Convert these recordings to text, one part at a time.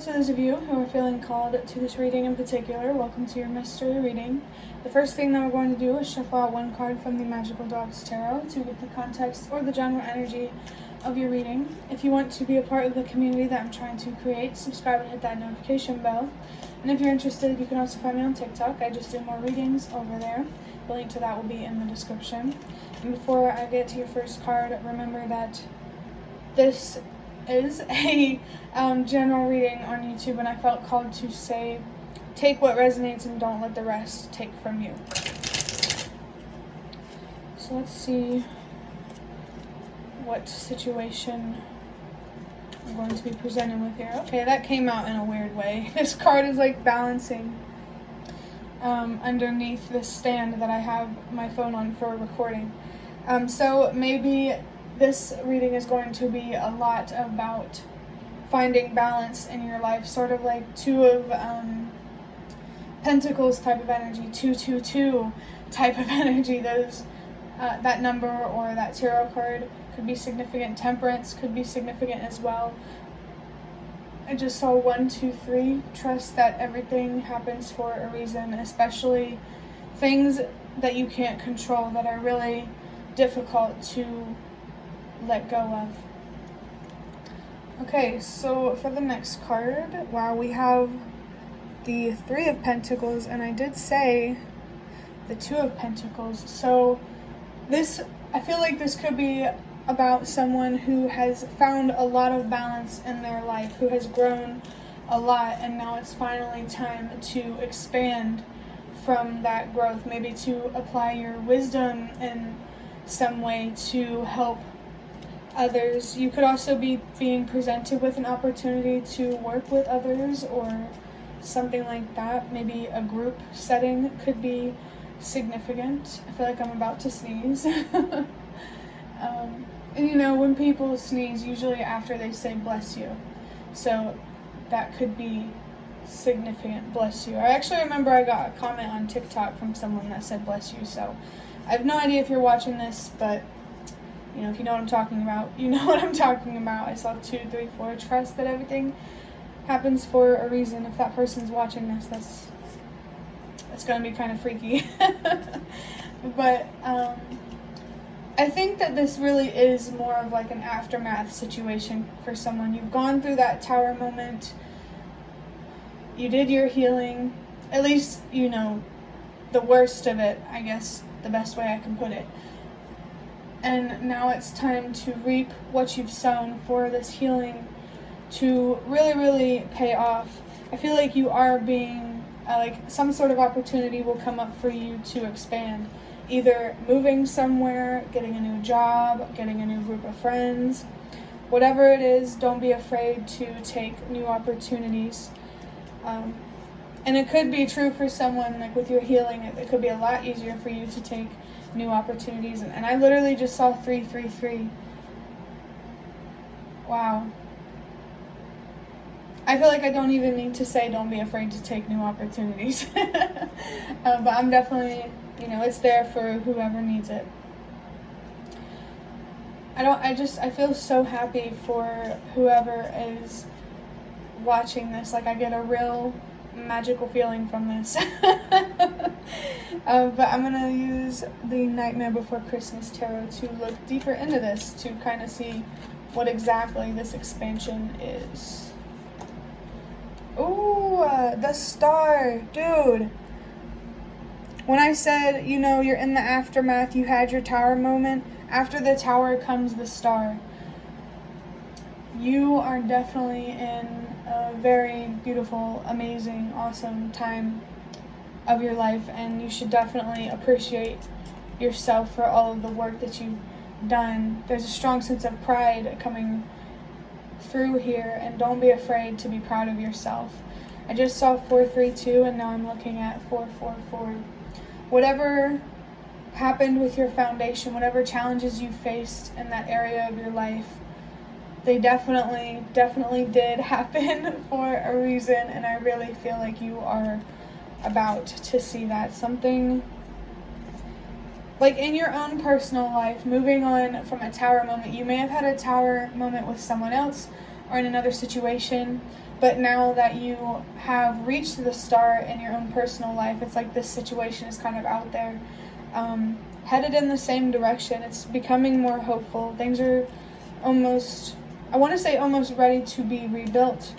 to those of you who are feeling called to this reading in particular. Welcome to your mystery reading. The first thing that we're going to do is shuffle out one card from the Magical Dogs Tarot to get the context or the general energy of your reading. If you want to be a part of the community that I'm trying to create, subscribe and hit that notification bell. And if you're interested, you can also find me on TikTok. I just do more readings over there. The link to that will be in the description. And before I get to your first card, remember that this is a general reading on YouTube, and I felt called to say, take what resonates and don't let the rest take from you. So let's see what situation I'm going to be presenting with here. Okay, that came out in a weird way. This card is like balancing underneath this stand that I have my phone on for recording. So maybe this reading is going to be a lot about finding balance in your life, sort of like Two of Pentacles type of energy, 222 type of energy. Those that number or that tarot card could be significant. Temperance could be significant as well. I just saw 1, 2, 3. Trust that everything happens for a reason, especially things that you can't control that are really difficult to let go of. Okay, so for the next card, wow, we have the 3 of Pentacles, and I did say the 2 of Pentacles. So this, I feel like this could be about someone who has found a lot of balance in their life, who has grown a lot, and now it's finally time to expand from that growth, maybe to apply your wisdom in some way to help others. You could also be being presented with an opportunity to work with others or something like that. Maybe a group setting could be significant. I feel like I'm about to sneeze. And you know, when people sneeze, usually after they say bless you. So that could be significant, bless you. I actually remember I got a comment on TikTok from someone that said bless you. So I have no idea if you're watching this, but you know, if you know what I'm talking about, you know what I'm talking about. I saw 2, 3, 4. Trust that everything happens for a reason. If that person's watching this, that's gonna be kind of freaky. But I think that this really is more of like an aftermath situation for someone. You've gone through that tower moment. You did your healing. At least, you know, the worst of it, I guess, the best way I can put it. And now it's time to reap what you've sown for this healing to really, really pay off. I feel like you are being, like some sort of opportunity will come up for you to expand. Either moving somewhere, getting a new job, getting a new group of friends. Whatever it is, don't be afraid to take new opportunities. And it could be true for someone, like with your healing, it could be a lot easier for you to take new opportunities. And I literally just saw 3, 3, 3. Wow. I feel like I don't even need to say don't be afraid to take new opportunities. But I'm definitely, you know, it's there for whoever needs it. I feel so happy for whoever is watching this. Like, I get a real magical feeling from this. But I'm going to use the Nightmare Before Christmas Tarot to look deeper into this, to kind of see what exactly this expansion is. Ooh, the Star. Dude. When I said, you know, you're in the aftermath, you had your tower moment, after the tower comes the Star. You are definitely in a very beautiful, amazing, awesome time of your life, and you should definitely appreciate yourself for all of the work that you've done. There's a strong sense of pride coming through here, and don't be afraid to be proud of yourself. I just saw 4, 3, 2, and now I'm looking at 4, 4, 4. Whatever happened with your foundation, whatever challenges you faced in that area of your life, they definitely did happen for a reason, and I really feel like you are about to see that. Something like in your own personal life, moving on from a tower moment. You may have had a tower moment with someone else, or in another situation. But now that you have reached the star in your own personal life, it's like this situation is kind of out there, headed in the same direction. It's becoming more hopeful. Things are almost, I want to say almost ready to be rebuilt.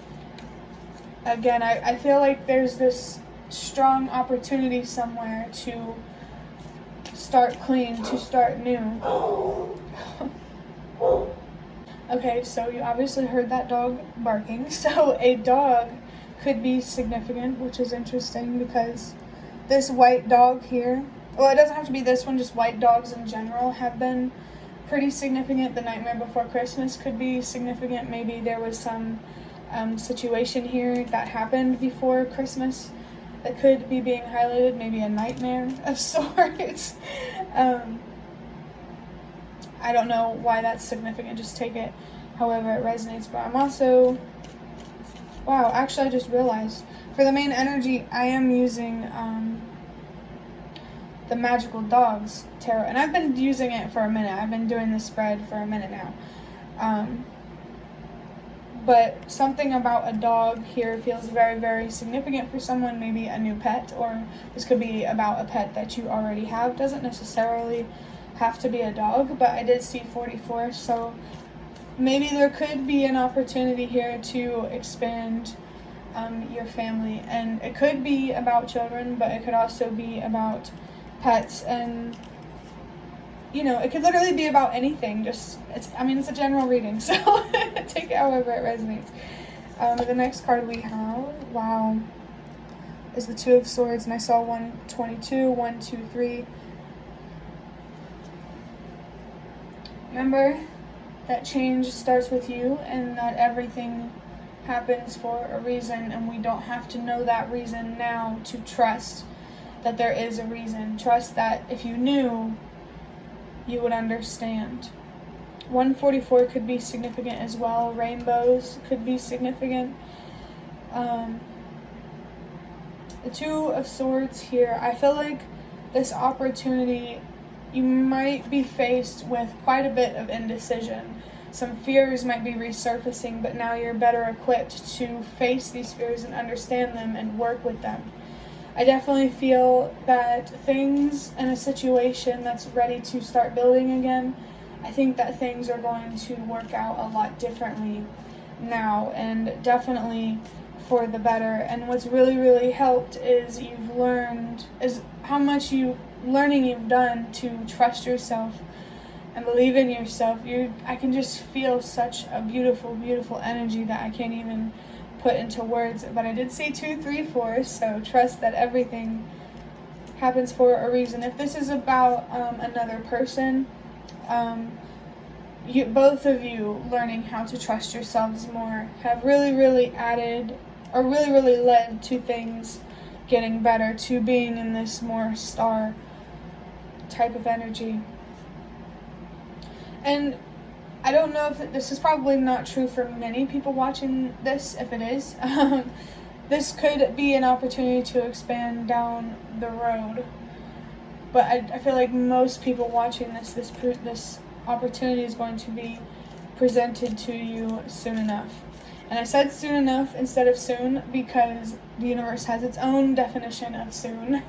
Again, I feel like there's this strong opportunity somewhere to start clean, to start new. Okay, so you obviously heard that dog barking. So a dog could be significant, which is interesting because this white dog here, well, it doesn't have to be this one, just white dogs in general have been pretty significant. The Nightmare Before Christmas could be significant. Maybe there was some situation here that happened before Christmas that could be being highlighted, maybe a nightmare of sorts. I don't know why that's significant, just take it however it resonates. But I'm also, wow, actually I just realized, for the main energy, I am using the Magical Dogs Tarot, and I've been using it for a minute. I've been doing this spread for a minute now. But something about a dog here feels very, very significant for someone, maybe a new pet, or this could be about a pet that you already have. Doesn't necessarily have to be a dog, but I did see 44, so maybe there could be an opportunity here to expand your family, and it could be about children, but it could also be about pets, and you know, it could literally be about anything. Just, it's a general reading, so take it however it resonates. The next card we have, wow, is the Two of Swords, and I saw 122, 1, 2, 3. Remember that change starts with you, and that everything happens for a reason, and we don't have to know that reason now to trust that there is a reason. Trust that if you knew, you would understand. 144 could be significant as well. Rainbows could be significant. The Two of Swords here, I feel like this opportunity, you might be faced with quite a bit of indecision. Some fears might be resurfacing, but now you're better equipped to face these fears and understand them and work with them. I definitely feel that things in a situation that's ready to start building again, I think that things are going to work out a lot differently now, and definitely for the better. And what's really, really helped is how much learning you've done to trust yourself and believe in yourself. I can just feel such a beautiful, beautiful energy that I can't even put into words. But I did see 2, 3, 4, so trust that everything happens for a reason. If this is about another person, both of you learning how to trust yourselves more have really, really added, or really, really led to things getting better, to being in this more star type of energy. And I don't know if this is probably not true for many people watching this. If it is, this could be an opportunity to expand down the road. But I feel like most people watching this opportunity is going to be presented to you soon enough. And I said soon enough instead of soon because the universe has its own definition of soon.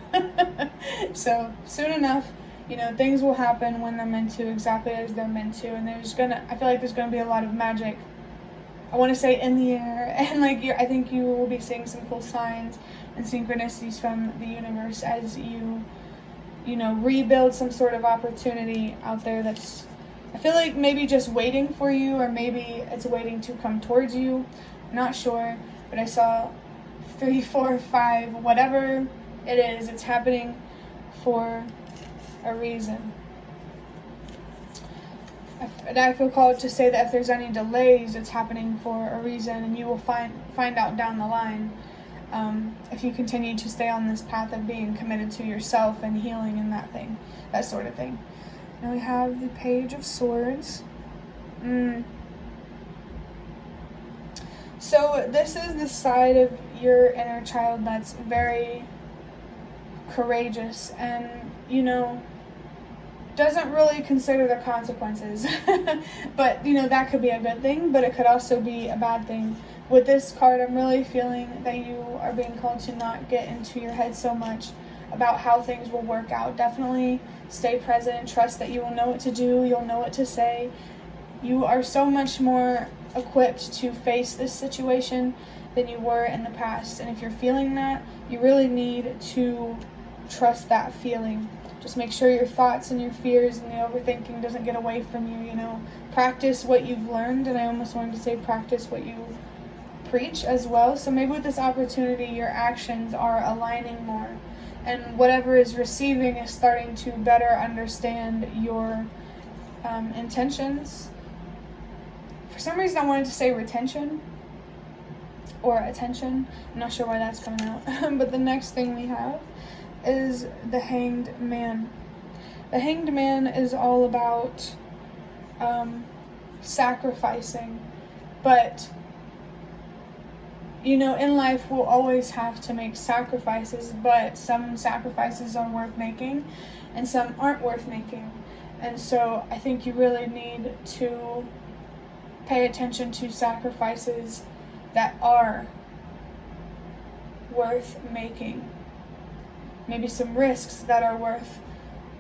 So soon enough, you know, things will happen when they're meant to, exactly as they're meant to. And I feel like there's gonna be a lot of magic, I want to say, in the air. And I think you will be seeing some cool signs and synchronicities from the universe as you rebuild some sort of opportunity out there that's, I feel like, maybe just waiting for you, or maybe it's waiting to come towards you. I'm not sure, but I saw 3, 4, 5, whatever it is, it's happening for a reason. I feel called to say that if there's any delays, it's happening for a reason, and you will find out down the line, if you continue to stay on this path of being committed to yourself and healing and that sort of thing. Now we have the Page of Swords. So this is the side of your inner child that's very courageous, and doesn't really consider the consequences. But, that could be a good thing, but it could also be a bad thing. With this card, I'm really feeling that you are being called to not get into your head so much about how things will work out. Definitely stay present, trust that you will know what to do, you'll know what to say. You are so much more equipped to face this situation than you were in the past. And if you're feeling that, you really need to trust that feeling. Just make sure your thoughts and your fears and the overthinking doesn't get away from you, Practice what you've learned, and I almost wanted to say practice what you preach as well. So maybe with this opportunity, your actions are aligning more, and whatever is receiving is starting to better understand your intentions. For some reason, I wanted to say retention or attention. I'm not sure why that's coming out. But the next thing we have is the Hanged Man. The Hanged Man is all about sacrificing. But, in life we'll always have to make sacrifices, but some sacrifices are worth making and some aren't worth making. And so I think you really need to pay attention to sacrifices that are worth making. Maybe some risks that are worth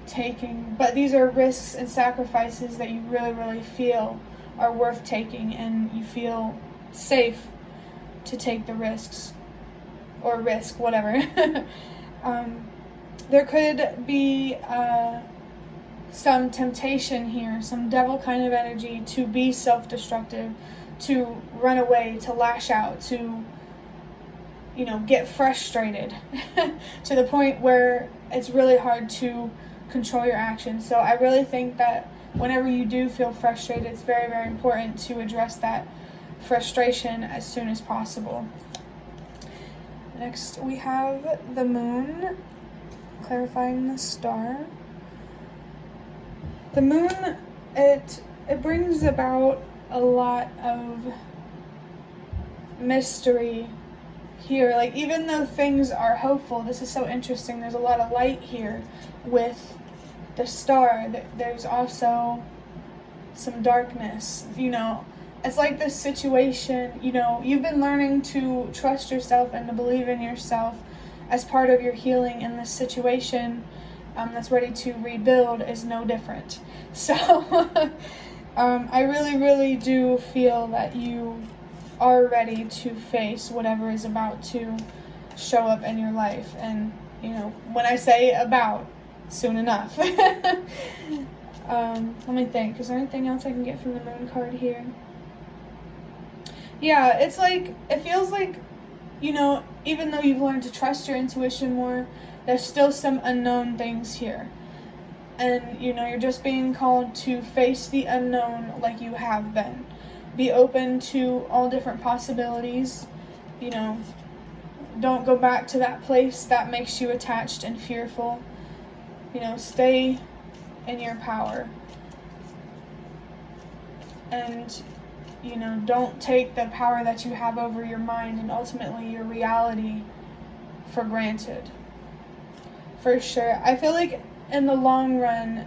taking, but these are risks and sacrifices that you really, really feel are worth taking, and you feel safe to take the risks, or risk, whatever. There could be some temptation here, some devil kind of energy to be self-destructive, to run away, to lash out, to get frustrated to the point where it's really hard to control your actions. So I really think that whenever you do feel frustrated, it's very, very important to address that frustration as soon as possible. Next, we have the Moon, clarifying the star. The Moon, it brings about a lot of mystery here. Like, even though things are hopeful, this is so interesting. There's a lot of light here with the star. There's also some darkness. It's like this situation, you've been learning to trust yourself and to believe in yourself as part of your healing, and this situation that's ready to rebuild is no different. So I really, really do feel that you are ready to face whatever is about to show up in your life. And, when I say about, soon enough. Let me think. Is there anything else I can get from the Moon card here? Yeah, it's like, it feels like, even though you've learned to trust your intuition more, there's still some unknown things here. And, you're just being called to face the unknown like you have been. Be open to all different possibilities. Don't go back to that place that makes you attached and fearful. Stay in your power. And, don't take the power that you have over your mind and ultimately your reality for granted. For sure. I feel like in the long run,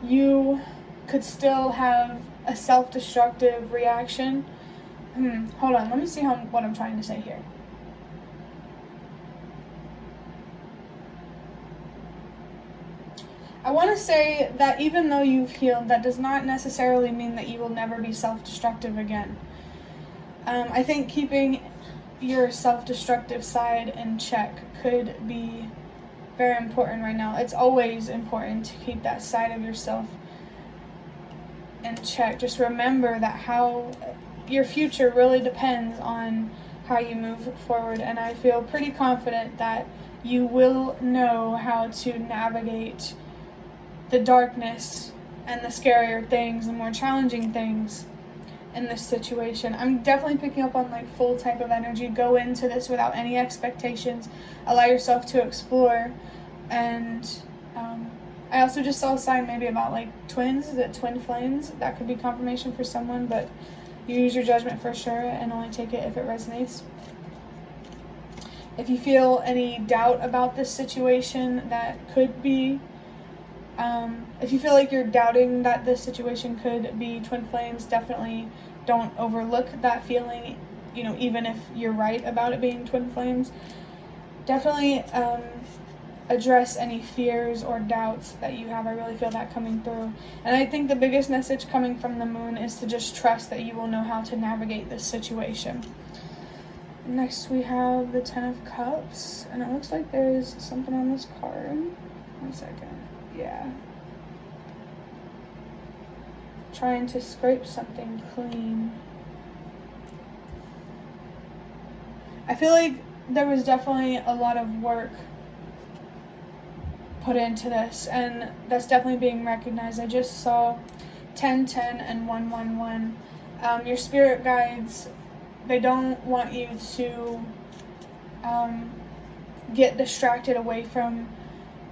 you could still have a self-destructive reaction. Hold on, let me see what I'm trying to say here. I want to say that even though you've healed, that does not necessarily mean that you will never be self-destructive again. I think keeping your self-destructive side in check could be very important right now. It's always important to keep that side of yourself in check. Just remember that how your future really depends on how you move forward, and I feel pretty confident that you will know how to navigate the darkness and the scarier things, the more challenging things in this situation. I'm definitely picking up on full type of energy. Go into this without any expectations. Allow yourself to explore. And I also just saw a sign maybe about twins, the twin flames. That could be confirmation for someone, but you use your judgment for sure and only take it if it resonates. If you feel any doubt about this situation, that could be, if you feel like you're doubting that this situation could be twin flames, definitely don't overlook that feeling, even if you're right about it being twin flames. Definitely address any fears or doubts that you have. I really feel that coming through. And I think the biggest message coming from the moon is to just trust that you will know how to navigate this situation. Next we have the Ten of Cups, and it looks like there's something on this card. 1 second. Yeah. Trying to scrape something clean. I feel like there was definitely a lot of work put into this, and that's definitely being recognized. I just saw 1010 and 111. Your spirit guides, they don't want you to get distracted away from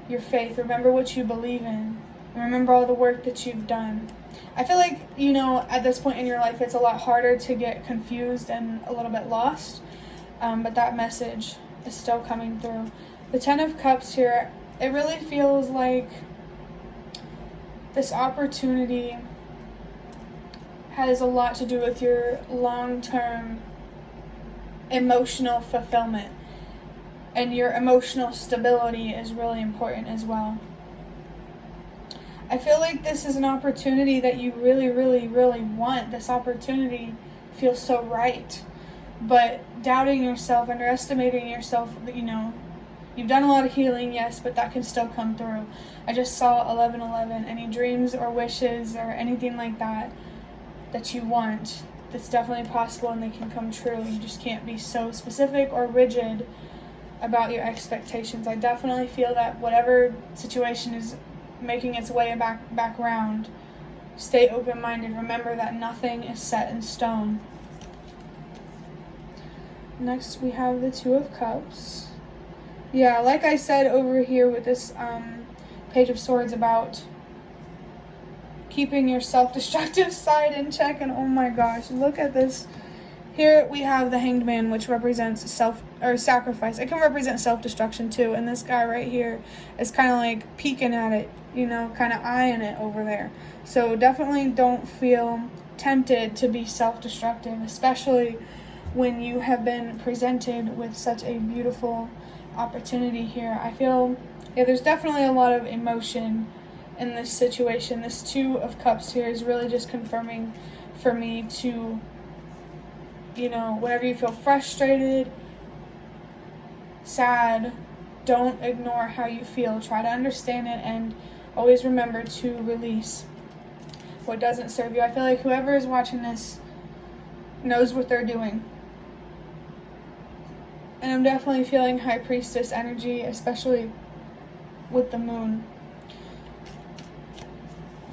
your faith. Remember what you believe in. Remember all the work that you've done. I feel like, at this point in your life, it's a lot harder to get confused and a little bit lost. But that message is still coming through. The Ten of Cups here, it really feels like this opportunity has a lot to do with your long-term emotional fulfillment. And your emotional stability is really important as well. I feel like this is an opportunity that you really, really, really want. This opportunity feels so right. But doubting yourself, underestimating yourself, you've done a lot of healing, yes, but that can still come through. I just saw 1111. Any dreams or wishes or anything like that you want, that's definitely possible and they can come true. You just can't be so specific or rigid about your expectations. I definitely feel that whatever situation is making its way back around, stay open-minded. Remember that nothing is set in stone. Next we have the Two of Cups. Yeah, like I said over here with this Page of Swords about keeping your self-destructive side in check, and oh my gosh, look at this. Here we have the Hanged Man, which represents sacrifice. It can represent self-destruction too, and this guy right here is kind of like peeking at it, kind of eyeing it over there. So definitely don't feel tempted to be self-destructive, especially when you have been presented with such a beautiful opportunity here. I feel, there's definitely a lot of emotion in this situation. This Two of Cups here is really just confirming for me to, whenever you feel frustrated, sad, don't ignore how you feel. Try to understand it and always remember to release what doesn't serve you. I feel like whoever is watching this knows what they're doing. And I'm definitely feeling High Priestess energy, especially with the moon.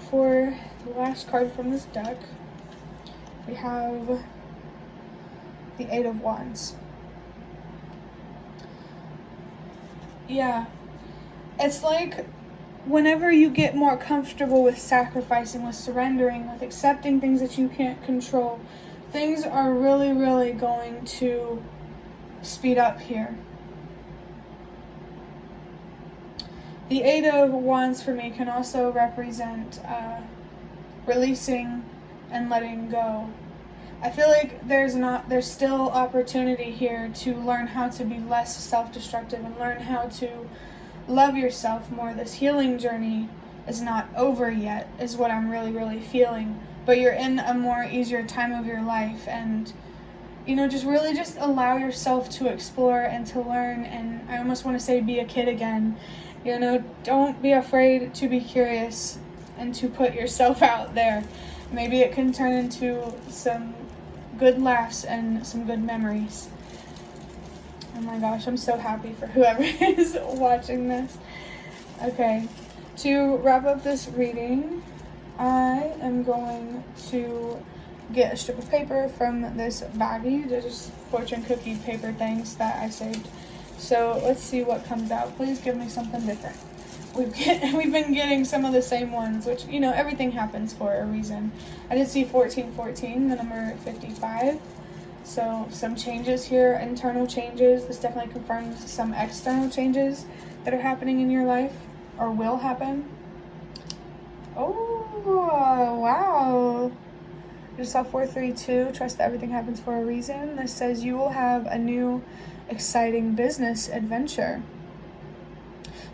For the last card from this deck, we have the Eight of Wands. Yeah, it's like whenever you get more comfortable with sacrificing, with surrendering, with accepting things that you can't control, things are really, really going to speed up here. The Eight of Wands for me can also represent releasing and letting go. I feel like there's still opportunity here to learn how to be less self-destructive and learn how to love yourself more. This healing journey is not over yet, is what I'm really, really feeling. But you're in a more easier time of your life, and just allow yourself to explore and to learn. And I almost want to say be a kid again. Don't be afraid to be curious and to put yourself out there. Maybe it can turn into some good laughs and some good memories. Oh my gosh, I'm so happy for whoever is watching this. Okay, to wrap up this reading, I am going to get a strip of paper from this baggie. They're just fortune cookie paper things that I saved. So let's see what comes out. Please give me something different. We've been getting some of the same ones, which, everything happens for a reason. I did see 1414, the number 55. So some changes here, internal changes. This definitely confirms some external changes that are happening in your life or will happen. Oh, wow. I just saw 432, trust that everything happens for a reason. This says you will have a new exciting business adventure.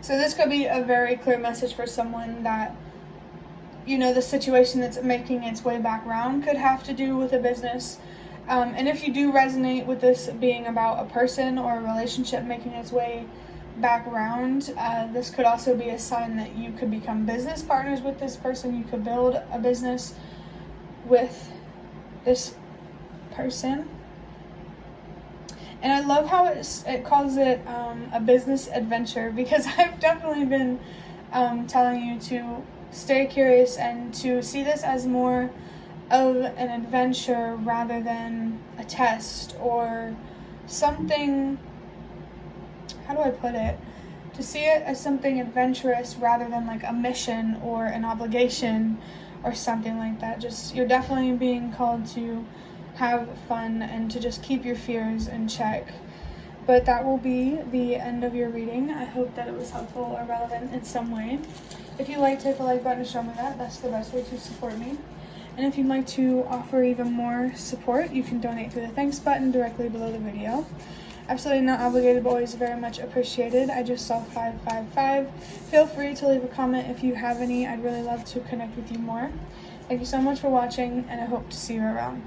So this could be a very clear message for someone that, you know, the situation that's making its way back around could have to do with a business. And if you do resonate with this being about a person or a relationship making its way back around, this could also be a sign that you could become business partners with this person. You could build a business with this person. And I love how it calls it a business adventure, because I've definitely been telling you to stay curious and to see this as more of an adventure rather than a test or something. How do I put it? To see it as something adventurous rather than like a mission or an obligation or something like that. Just, you're definitely being called to have fun and to just keep your fears in check. But that will be the end of your reading. I hope that it was helpful or relevant in some way. If you liked, hit the like button to show me that. That's the best way to support me. And if you'd like to offer even more support, you can donate through the thanks button directly below the video. Absolutely not obligated, but always very much appreciated. I just saw 555. Feel free to leave a comment if you have any. I'd really love to connect with you more. Thank you so much for watching, and I hope to see you around.